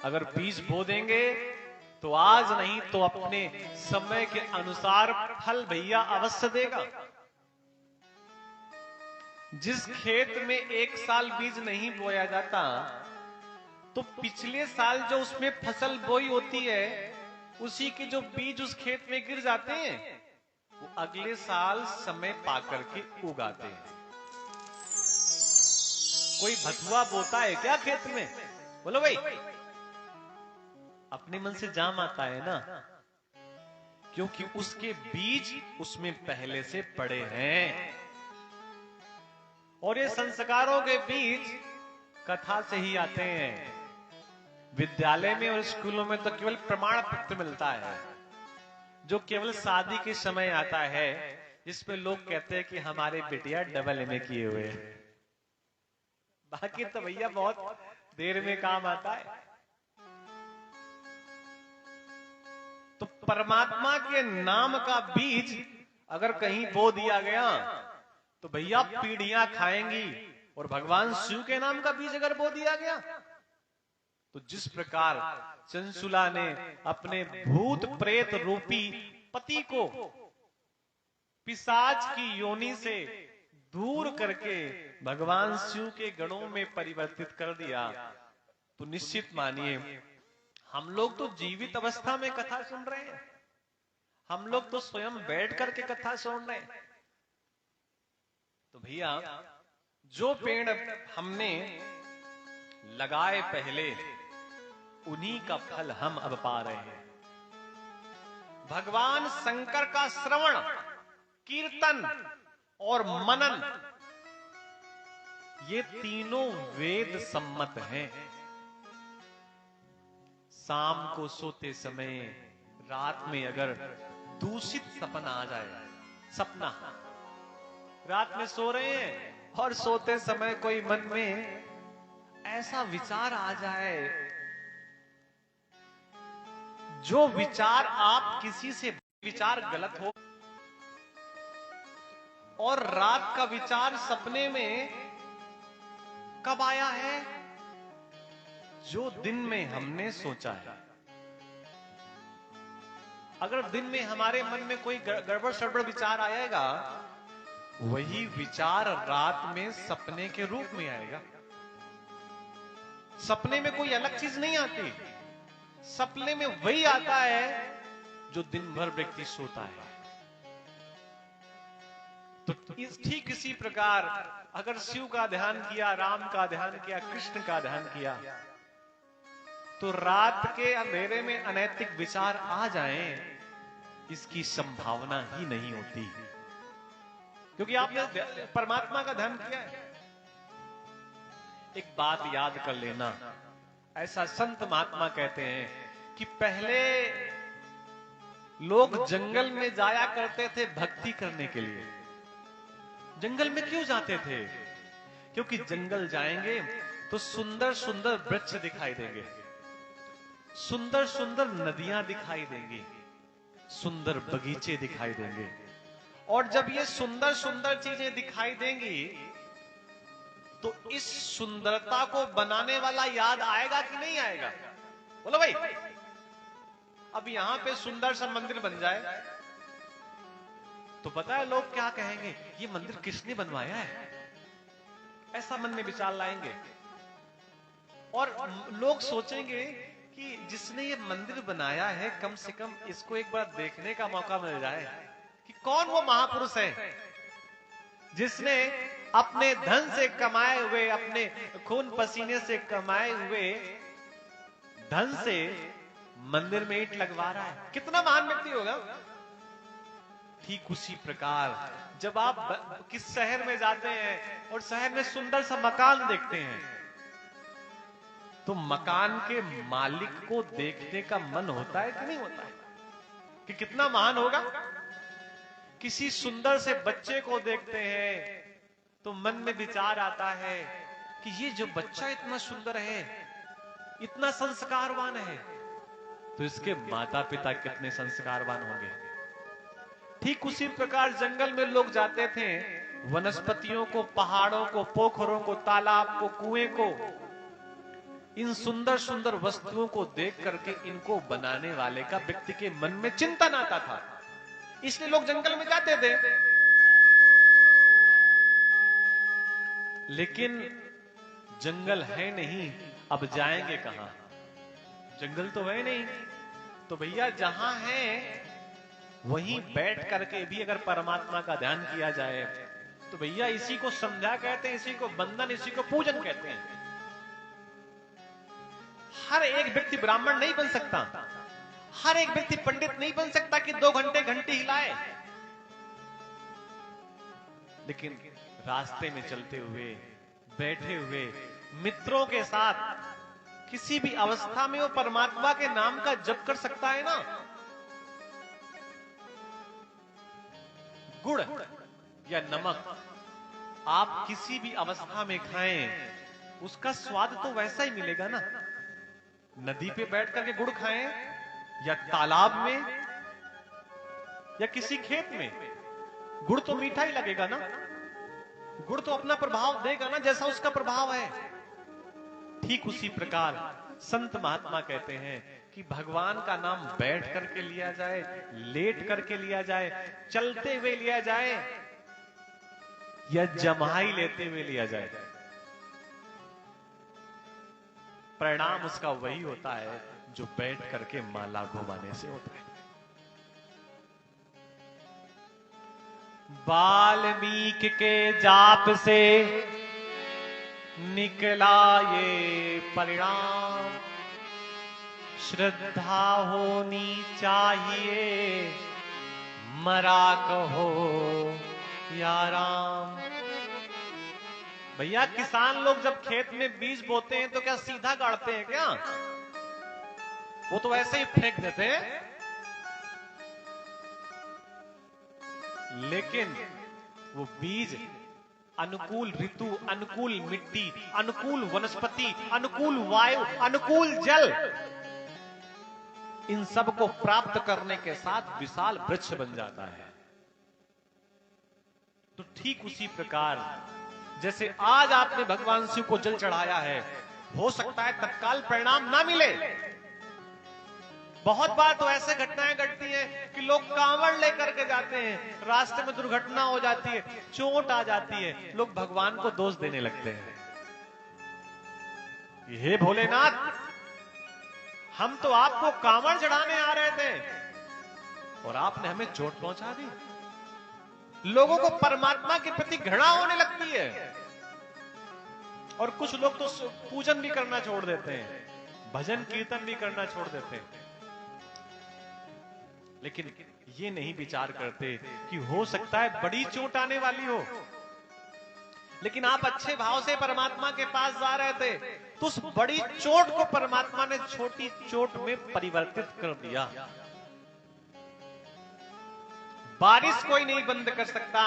अगर बीज बो देंगे तो आज नहीं तो अपने समय के अनुसार फल भैया अवश्य देगा। जिस खेत में एक साल बीज नहीं बोया जाता तो पिछले साल जो उसमें फसल बोई होती है उसी के जो बीज उस खेत में गिर जाते हैं वो अगले साल समय पाकर के उगाते हैं। कोई भथुआ बोता है क्या खेत में? बोलो भाई, अपने मन से जाम आता है ना, क्योंकि उसके बीज उसमें पहले से पड़े हैं। और ये संस्कारों के बीज कथा से ही आते हैं। विद्यालय में और स्कूलों में तो केवल प्रमाण पत्र मिलता है जो केवल शादी के समय आता है, जिसमें लोग कहते हैं कि हमारे बिटिया डबल एमए किए हुए हैं। बाकी तो भैया बहुत देर में काम आता है। तो परमात्मा के नाम का बीज अगर कहीं बो दिया गया तो भैया पीढ़ियां खाएंगी। और भगवान शिव के नाम का बीज अगर बो दिया गया तो जिस प्रकार चंचुला ने अपने भूत प्रेत रूपी पति को पिशाच की योनि से दूर करके भगवान शिव के गणों में परिवर्तित कर दिया, तो निश्चित मानिए हम लोग तो जीवित अवस्था में कथा सुन रहे हैं। हम लोग तो स्वयं बैठ करके कथा सुन रहे हैं। तो भैया जो पेड़ हमने लगाए पहले उन्हीं का फल हम अब पा रहे हैं। भगवान शंकर का श्रवण, कीर्तन और मनन ये तीनों वेद सम्मत हैं। शाम को सोते समय, रात में अगर दूषित सपना आ जाए, सपना रात में सो रहे हैं और सोते समय कोई मन में ऐसा विचार आ जाए जो विचार आप किसी से विचार गलत हो, और रात का विचार सपने में कब आया है? जो दिन में हमने सोचा है। अगर दिन में हमारे मन में कोई गड़बड़ सड़बड़ विचार आएगा, वही विचार रात में सपने के रूप में आएगा। सपने में कोई अलग चीज नहीं आती, सपने में वही आता है जो दिन भर व्यक्ति सोता है। तो ठीक इसी प्रकार अगर शिव का ध्यान किया, राम का ध्यान किया, कृष्ण का ध्यान किया, तो रात के अंधेरे में अनैतिक विचार आ जाएं, इसकी संभावना ही नहीं होती, क्योंकि आपने परमात्मा का ध्यान किया है। एक बात याद कर लेना, ऐसा संत महात्मा कहते हैं कि पहले लोग जंगल में जाया करते थे भक्ति करने के लिए। जंगल में क्यों जाते थे? क्योंकि जंगल जाएंगे तो सुंदर सुंदर वृक्ष दिखाई देंगे, सुंदर सुंदर नदियां दिखाई देंगी, सुंदर बगीचे दिखाई देंगे। और जब ये सुंदर सुंदर चीजें दिखाई देंगी तो इस सुंदरता को बनाने वाला याद आएगा कि नहीं आएगा? बोलो भाई, अब यहां पे सुंदर सा मंदिर बन जाए तो पता है लोग क्या कहेंगे, ये मंदिर किसने बनवाया है? ऐसा मन में विचार लाएंगे। और लोग सोचेंगे कि जिसने ये मंदिर बनाया है कम से कम इसको एक बार देखने का मौका मिल जाए कि कौन वो महापुरुष है जिसने अपने धन से कमाए हुए, अपने खून पसीने से कमाए हुए धन से मंदिर में ईंट लगवा रहा है। कितना महान व्यक्ति होगा। ठीक उसी प्रकार जब आप किस शहर में जाते हैं और शहर में सुंदर सा मकान देखते हैं तो मकान के मालिक को देखने का मन होता है कि नहीं होता है कि कितना महान होगा। किसी सुंदर से बच्चे को देखते हैं तो मन में विचार आता है कि ये जो बच्चा इतना सुंदर है, इतना संस्कारवान है, तो इसके माता पिता कितने संस्कारवान होंगे। ठीक उसी प्रकार जंगल में लोग जाते थे, वनस्पतियों को, पहाड़ों को, पोखरों को, तालाब को, कुएं को इन सुंदर सुंदर वस्तुओं को देख करके इनको बनाने वाले का व्यक्ति के मन में चिंतन आता था, इसलिए लोग जंगल में जाते थे। लेकिन जंगल है नहीं, अब जाएंगे कहां? जंगल तो है नहीं, तो भैया जहां है वहीं बैठ करके भी अगर परमात्मा का ध्यान किया जाए तो भैया इसी को संध्या कहते हैं, इसी को बंधन, इसी को पूजन कहते हैं। हर एक व्यक्ति ब्राह्मण नहीं बन सकता, हर एक व्यक्ति पंडित नहीं बन सकता कि 2 घंटे घंटी हिलाए। लेकिन रास्ते में चलते हुए, बैठे हुए मित्रों के साथ किसी भी अवस्था में वो परमात्मा के नाम का जप कर सकता है ना। गुड़ या नमक आप किसी भी अवस्था में खाएं, उसका स्वाद तो वैसा ही मिलेगा ना। नदी पे बैठ करके गुड़ खाएं या तालाब में या किसी खेत में, गुड़ तो मीठा ही लगेगा ना। गुड़ तो अपना प्रभाव देगा ना, जैसा उसका प्रभाव है। ठीक उसी प्रकार संत महात्मा कहते हैं कि भगवान का नाम बैठ करके लिया जाए, लेट करके लिया जाए, चलते हुए लिया जाए या जमाई लेते हुए लिया जाए, परिणाम उसका वही होता है जो बैठ करके माला घुमाने से होता है। वाल्मीकि के जाप से निकला ये परिणाम, श्रद्धा होनी चाहिए, मरा कहो या राम। भैया किसान लोग जब खेत में बीज बोते हैं तो क्या सीधा गाड़ते हैं क्या? वो तो ऐसे ही फेंक देते हैं। लेकिन वो बीज अनुकूल ऋतु, अनुकूल मिट्टी, अनुकूल वनस्पति, अनुकूल वायु, अनुकूल जल, इन सब को प्राप्त करने के साथ विशाल वृक्ष बन जाता है। तो ठीक उसी प्रकार जैसे आज आपने भगवान शिव को जल चढ़ाया है, हो सकता है तत्काल परिणाम ना मिले। बहुत बार तो ऐसे घटनाएं घटती हैं कि लोग कांवड़ लेकर के जाते हैं, रास्ते में दुर्घटना हो जाती है, चोट आ जाती है, लोग भगवान को दोष देने लगते हैं। हे भोलेनाथ, हम तो आपको कांवड़ चढ़ाने आ रहे थे और आपने हमें चोट पहुंचा दी। लोगों को परमात्मा के प्रति घृणा होने लगती है और कुछ लोग तो पूजन भी करना छोड़ देते हैं, भजन कीर्तन भी करना छोड़ देते हैं। लेकिन ये नहीं विचार करते कि हो सकता है बड़ी चोट आने वाली हो, लेकिन आप अच्छे भाव से परमात्मा के पास जा रहे थे तो उस बड़ी चोट को परमात्मा ने छोटी चोट में परिवर्तित कर दिया। बारिश कोई नहीं बंद कर सकता,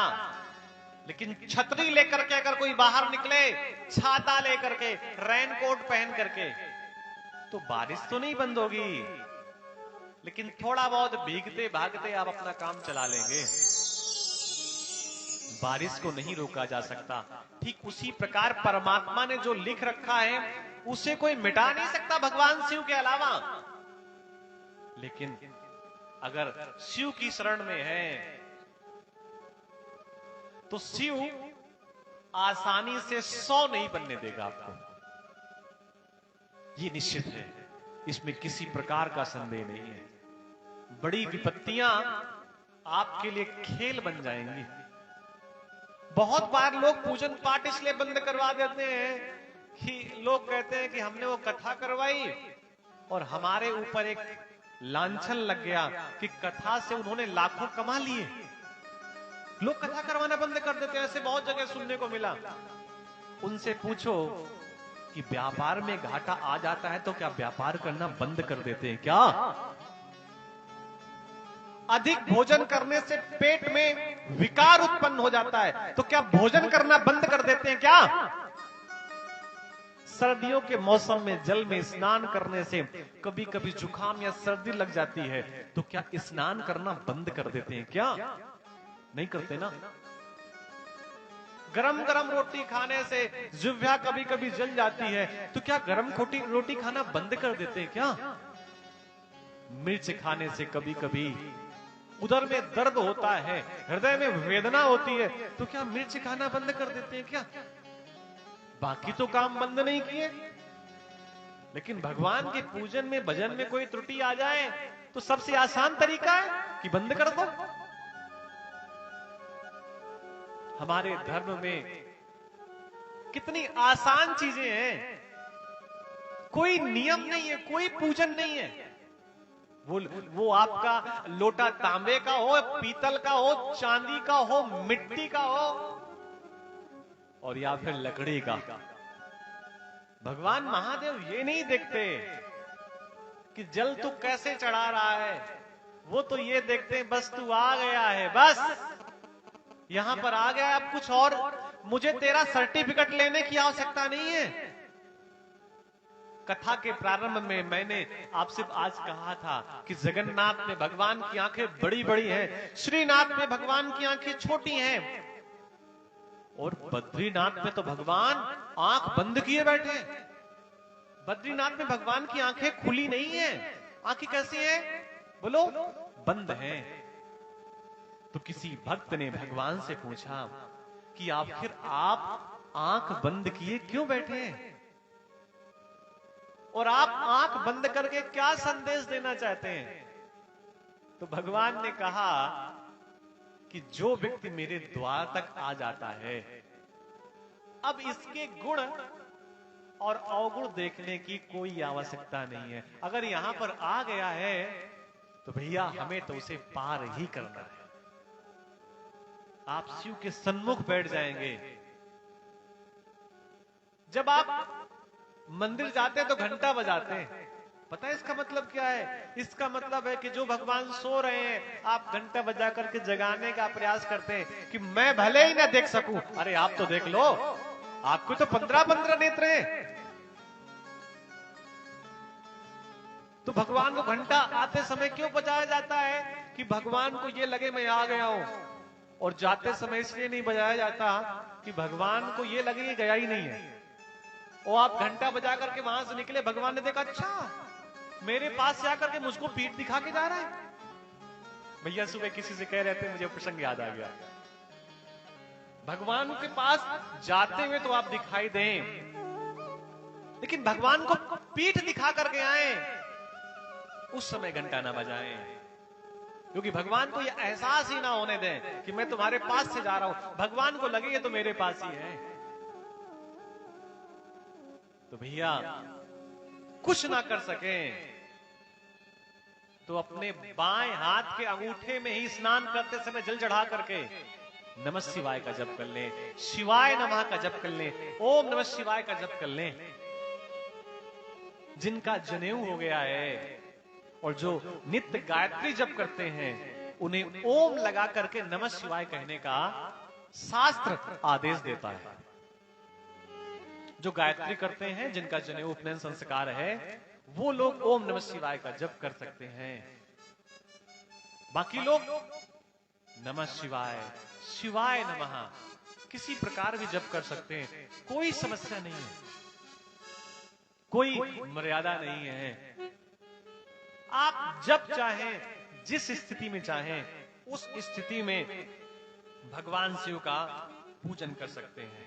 लेकिन छतरी लेकर के अगर कोई बाहर निकले, छाता लेकर के, रेनकोट पहन करके, तो बारिश तो नहीं बंद होगी, लेकिन थोड़ा बहुत भीगते भागते आप अपना काम चला लेंगे। बारिश को नहीं रोका जा सकता। ठीक उसी प्रकार परमात्मा ने जो लिख रखा है उसे कोई मिटा नहीं सकता भगवान शिव के अलावा। लेकिन अगर शिव की शरण में है तो शिव आसानी से 100 नहीं बनने देगा आपको, ये निश्चित है, इसमें किसी प्रकार का संदेह नहीं है। बड़ी विपत्तियां आपके लिए खेल बन जाएंगी। बहुत बार लोग पूजन पाठ इसलिए बंद करवा देते हैं कि लोग कहते हैं कि हमने वो कथा करवाई और हमारे ऊपर एक लांछन लग गया कि कथा से उन्होंने लाखों कमा लिए। लोग कथा करवाना बंद कर देते हैं, ऐसे बहुत जगह सुनने को मिला। उनसे पूछो कि व्यापार में घाटा आ जाता है तो क्या व्यापार करना बंद कर देते हैं क्या? अधिक भोजन करने से पेट में विकार उत्पन्न हो जाता है तो क्या भोजन करना बंद कर देते हैं क्या? सर्दियों के मौसम में जल में स्नान करने से कभी कभी जुकाम या सर्दी लग जाती है तो क्या स्नान करना बंद कर देते हैं क्या? नहीं करते ना। गरम गरम रोटी खाने से जिह्वा कभी कभी जल जाती है, तो क्या गरम रोटी खाना बंद कर देते हैं क्या? मिर्च खाने से कभी कभी उदर में दर्द होता है, हृदय में वेदना होती है, तो क्या मिर्च खाना बंद कर देते हैं क्या? बाकी तो काम बंद नहीं किए, लेकिन भगवान के पूजन में भजन में कोई त्रुटि आ जाए तो सबसे आसान तरीका है कि बंद कर दो। हमारे धर्म में कितनी आसान चीजें हैं, कोई नियम नहीं है, कोई पूजन नहीं है। वो आपका लोटा तांबे का हो, पीतल का हो, चांदी का हो, मिट्टी का हो, और या फिर लकड़ी का। भगवान महादेव ये नहीं देखते कि जल तू कैसे चढ़ा रहा है, वो तो ये देखते हैं बस तू आ गया है, बस यहां पर आ गया, अब कुछ और मुझे तेरा सर्टिफिकेट लेने की आवश्यकता नहीं है। कथा के प्रारंभ में मैंने आपसे आज कहा था कि जगन्नाथ में भगवान की आंखें बड़ी बड़ी हैं, श्रीनाथ में भगवान की आंखें छोटी हैं, और बद्रीनाथ में तो भगवान आंख बंद किए बैठे हैं। बद्रीनाथ में भगवान की आंखें खुली नहीं है। आंखें कैसी हैं? बोलो, बंद हैं। तो किसी भक्त ने भगवान से पूछा कि आखिर आप आंख बंद किए क्यों बैठे हैं, और आप आंख बंद करके क्या संदेश देना चाहते हैं? तो भगवान ने कहा कि जो व्यक्ति मेरे द्वार तक आ जाता है, अब इसके गुण और अवगुण देखने की कोई आवश्यकता नहीं है। अगर यहां पर आ गया है तो भैया हमें तो उसे पार ही करना है। आप शिव के सन्मुख बैठ जाएंगे। जब आप मंदिर जाते हैं तो घंटा बजाते हैं, पता है इसका मतलब क्या है? इसका मतलब है कि जो भगवान सो रहे हैं, आप घंटा बजा करके जगाने का प्रयास करते हैं कि मैं भले ही ना देख सकूं। अरे आप तो देख लो, आपको तो 15 नेत्र हैं। तो भगवान को घंटा आते समय क्यों बजाया जाता है? कि भगवान को ये लगे मैं आ गया हूं, और जाते समय इसलिए नहीं बजाया जाता कि भगवान को ये लगे ये गया ही नहीं है। और आप घंटा बजा करके वहां से निकले, भगवान ने देखा अच्छा मेरे पास से आकर के मुझको पीठ दिखा के जा रहा है। भैया सुबह किसी से कह रहे थे, मुझे प्रसंग याद आ गया। भगवान के पास जाते हुए तो आप दिखाई दें, लेकिन भगवान को पीठ दिखा करके आए, उस समय घंटा ना बजाएं, क्योंकि भगवान को यह एहसास ही ना होने दें कि मैं तुम्हारे पास से जा रहा हूं। भगवान को लगे ये तो मेरे पास ही है। तो भैया कुछ ना कर सके तो अपने बाएं हाथ के अंगूठे में ही स्नान करते समय जल चढ़ा करके नमः शिवाय का जप कर ले, शिवाय नमः का जप कर ले, ओम नमः शिवाय का जप कर ले। जिनका जनेऊ हो गया है और जो नित्य गायत्री जप करते हैं, उन्हें ओम लगा करके नमः शिवाय कहने का शास्त्र आदेश देता है। जो गायत्री करते हैं, जिनका जनेऊ उपनयन संस्कार है, वो लोग ओम नमः शिवाय का जप कर सकते हैं। बाकी लोग नमः शिवाय, शिवाय नमः किसी प्रकार भी जप कर सकते हैं, कोई समस्या नहीं है, कोई मर्यादा नहीं है। आप जब चाहें, जिस स्थिति में चाहें, उस स्थिति में भगवान शिव का पूजन कर सकते हैं।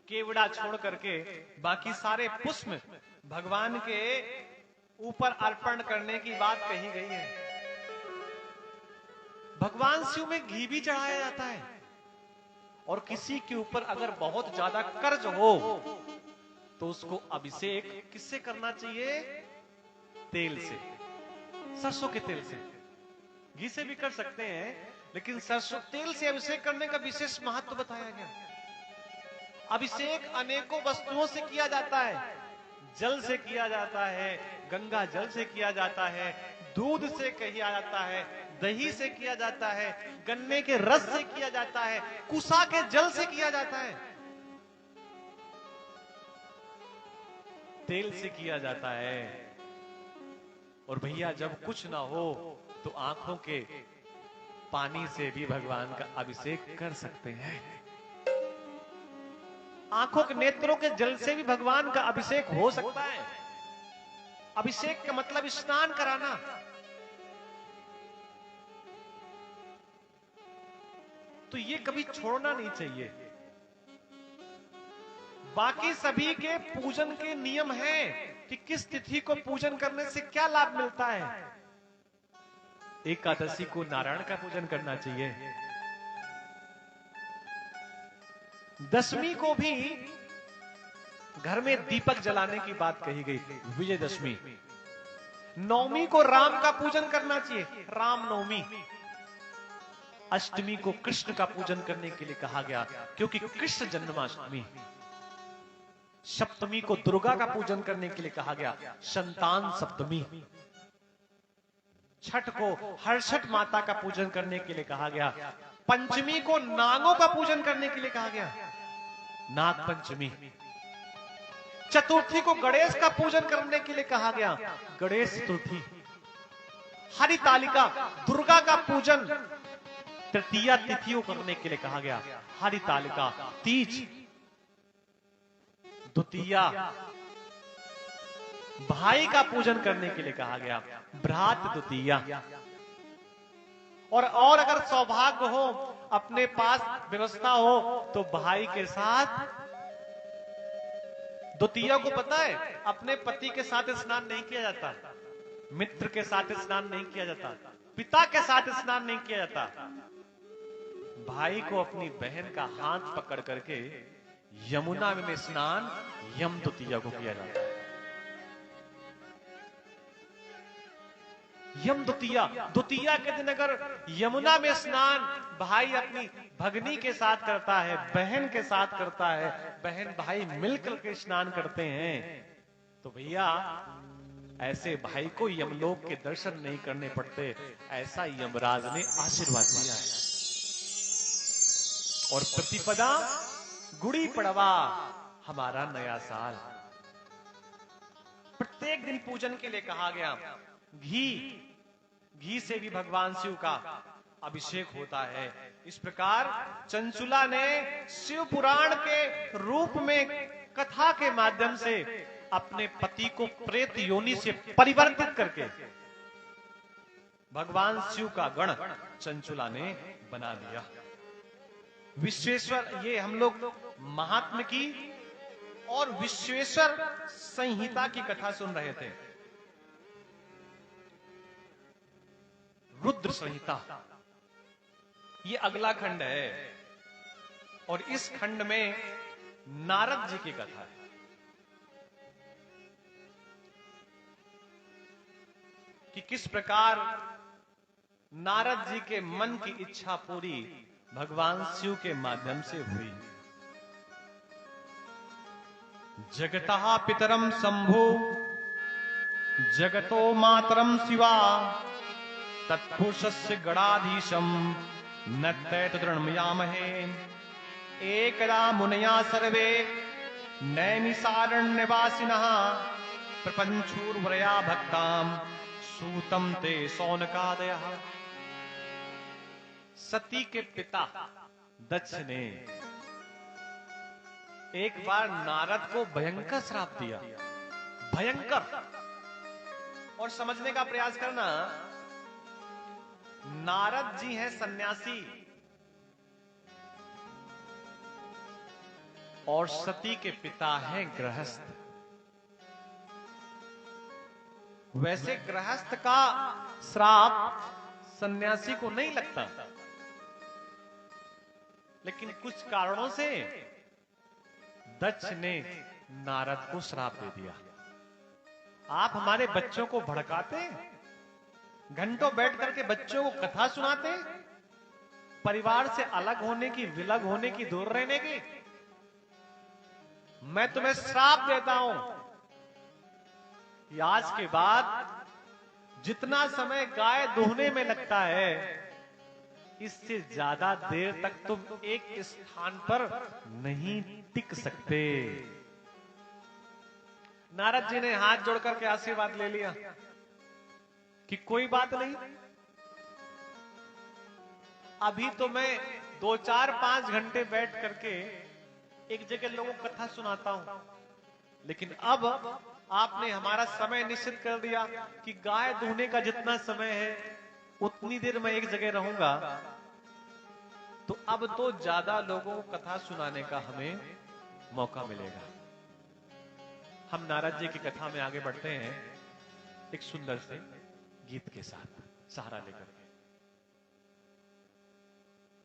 केवड़ा छोड़ करके बाकी सारे पुष्प भगवान के ऊपर अर्पण करने की बात कही गई है। भगवान शिव में घी भी चढ़ाया जाता है, और किसी के ऊपर अगर बहुत ज्यादा कर्ज हो तो उसको अभिषेक किससे करना चाहिए? तेल से, सरसों के तेल से। घी से भी कर सकते हैं, लेकिन सरसों तेल से अभिषेक करने का विशेष महत्व बताया गया। अभिषेक अनेकों वस्तुओं से किया जाता है। जल से किया जाता है, गंगा जल से किया जाता है, दूध से किया जाता है, दही से किया जाता है, गन्ने के रस से किया जाता है, कुसा के जल से किया जाता है, तेल से किया जाता है। और भैया जब कुछ ना हो तो आंखों के पानी से भी भगवान का अभिषेक कर सकते हैं। आंखों के नेत्रों के जल से भी भगवान का अभिषेक हो सकता है। अभिषेक का मतलब स्नान कराना। तो ये कभी छोड़ना नहीं चाहिए। बाकी सभी के पूजन के नियम हैं कि किस तिथि को पूजन करने से क्या लाभ मिलता है। एकादशी को नारायण का पूजन करना चाहिए। दशमी को भी घर में दीपक जलाने की बात कही गई, विजयदशमी। नवमी को राम का पूजन करना चाहिए, राम नवमी। अष्टमी को कृष्ण का पूजन करने के लिए कहा गया, क्योंकि कृष्ण जन्माष्टमी। सप्तमी को दुर्गा का पूजन करने के लिए कहा गया, संतान सप्तमी। छठ को हर्षठ माता का पूजन करने के लिए कहा गया। पंचमी को नागों का पूजन करने के लिए कहा गया, नाग पंचमी। चतुर्थी को गणेश का पूजन करने के लिए कहा गया, गणेश चतुर्थी। हरितालिका दुर्गा का पूजन तृतीया तिथियों करने के लिए कहा गया, हरितालिका। तीज द्वितीया भाई का पूजन करने के लिए कहा गया, भ्रात द्वितीया। और अगर सौभाग्य हो, अपने पास व्यवस्था हो, तो भाई के साथ द्वितीया को पता है अपने पति के साथ स्नान नहीं किया जाता, मित्र के साथ स्नान नहीं किया जाता, पिता के साथ स्नान नहीं किया जाता। भाई को अपनी बहन का हाथ पकड़ करके यमुना में स्नान यम द्वितीया को किया जाता है। यम द्वितीया, द्वितीया के दिन अगर यमुना में स्नान भाई अपनी भगनी के साथ करता है, बहन के साथ करता है, बहन भाई मिलकर के स्नान करते हैं, तो भैया ऐसे भाई को यमलोक के दर्शन नहीं करने पड़ते, ऐसा यमराज ने आशीर्वाद दिया है। और प्रतिपदा गुड़ी पड़वा, हमारा नया साल। प्रत्येक दिन पूजन के लिए कहा गया। घी से भी भगवान शिव का अभिषेक होता है। इस प्रकार चंचुला ने शिव पुराण के रूप में कथा के माध्यम से अपने पति को प्रेत योनि से परिवर्तित करके भगवान शिव का गण चंचुला ने बना दिया। विश्वेश्वर, ये हम लोग महात्म की और विश्वेश्वर संहिता की कथा सुन रहे थे। रुद्र संहिता ये अगला खंड है, और इस खंड में नारद जी की कथा है। कि किस प्रकार नारद जी के मन की इच्छा पूरी भगवान शिव के माध्यम से हुई। जगतः पितरम शंभु जगतो मातरम शिवा तत्पुरुषस्य गणाधीशम नत्तैत दृढ़मयामहे। एकदा मुनया सर्वे नैमिषारण्यवासिनः प्रपंचूर्वरया भक्ताम सूतम ते शौनकादयः। सती के पिता दक्ष ने एक बार नारद को भयंकर श्राप दिया, भयंकर। और समझने का प्रयास करना, नारद जी हैं सन्यासी और सती के पिता हैं गृहस्थ। वैसे गृहस्थ का श्राप सन्यासी को नहीं लगता, लेकिन कुछ कारणों से दक्ष ने नारद को श्राप दे दिया। आप हमारे बच्चों को भड़काते, घंटों बैठ करके बच्चों को कथा सुनाते, परिवार से अलग होने की, विलग होने की, दूर रहने की। मैं तुम्हें श्राप देता हूं कि आज के बाद जितना समय गाय दूहने में लगता है, इससे ज्यादा देर तक तुम एक स्थान पर नहीं टिक सकते। नारद जी ने हाथ जोड़कर के आशीर्वाद ले लिया कि कोई बात नहीं, अभी तो मैं 2-4-5 घंटे बैठ करके एक जगह लोगों को कथा सुनाता हूं, लेकिन अब आपने हमारा समय निश्चित कर दिया कि गाय दूहने का जितना समय है उतनी देर मैं एक जगह रहूंगा, तो अब तो ज्यादा लोगों को कथा सुनाने का हमें मौका मिलेगा। हम नारद जी की कथा में आगे बढ़ते हैं एक सुंदर से गीत के साथ, सहारा लेकर के।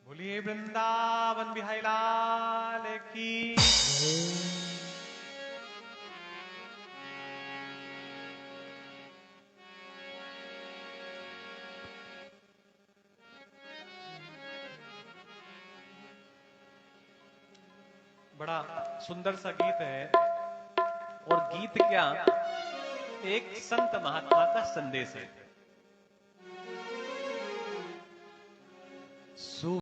बोलिए वृंदावन बिहारी लाल की। बड़ा सुंदर सा गीत है, और गीत क्या, एक संत महात्मा का संदेश है।